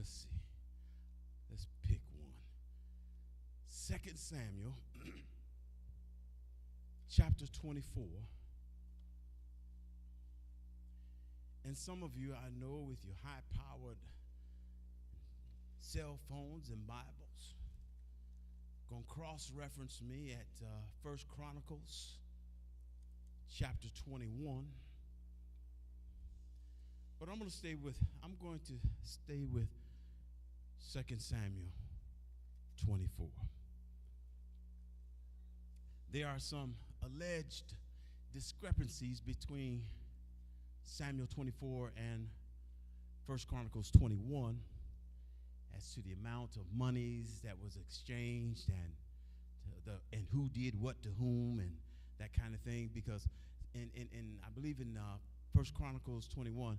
let's see. Let's pick one. 2 Samuel chapter 24. And some of you, I know, with your high-powered cell phones and Bibles, going to cross-reference me at 1 Chronicles chapter 21. But I'm going to stay with 2 Samuel 24. There are some alleged discrepancies between Samuel 24 and 1 Chronicles 21 as to the amount of monies that was exchanged and who did what to whom and that kind of thing, because in I believe in 1 Chronicles 21,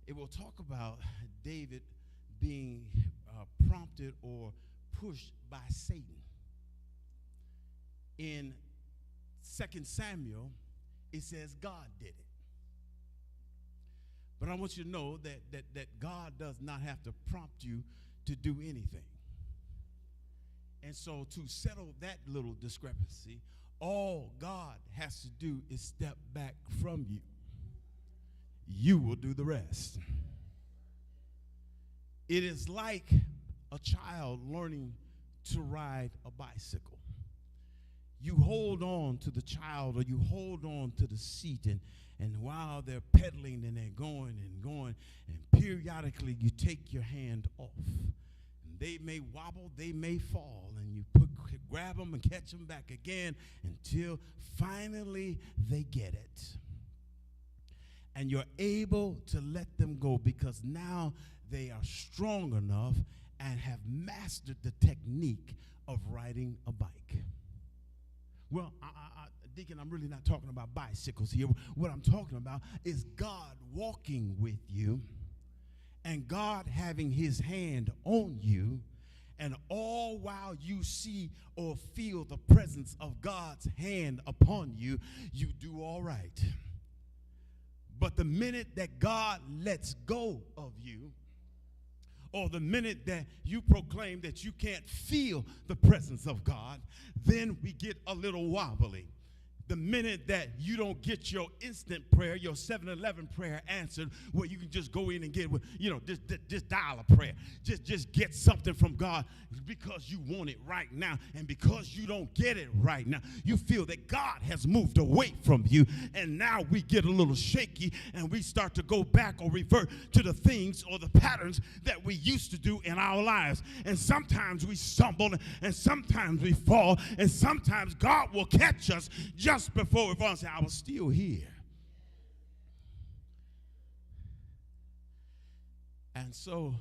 it will talk about David being prompted or pushed by Satan. In 2 Samuel, it says God did it. But I want you to know that God does not have to prompt you to do anything. And so to settle that little discrepancy, all God has to do is step back from you. You will do the rest. It is like a child learning to ride a bicycle. You hold on to the child, or you hold on to the seat, and while they're pedaling and they're going and going, and periodically you take your hand off. And they may wobble, they may fall, and you grab them and catch them back again until finally they get it. And you're able to let them go because now they are strong enough and have mastered the technique of riding a bike. Well, Deacon, I'm really not talking about bicycles here. What I'm talking about is God walking with you and God having his hand on you, and all while you see or feel the presence of God's hand upon you, you do all right. But the minute that God lets go of you, or the minute that you proclaim that you can't feel the presence of God, then we get a little wobbly. The minute that you don't get your instant prayer, your 7-Eleven prayer answered, where you can just go in and get, just dial a prayer. Just get something from God because you want it right now. And because you don't get it right now, you feel that God has moved away from you. And now we get a little shaky and we start to go back or revert to the things or the patterns that we used to do in our lives. And sometimes we stumble, and sometimes we fall, and sometimes God will catch us just before we fall and say, I was still here. And so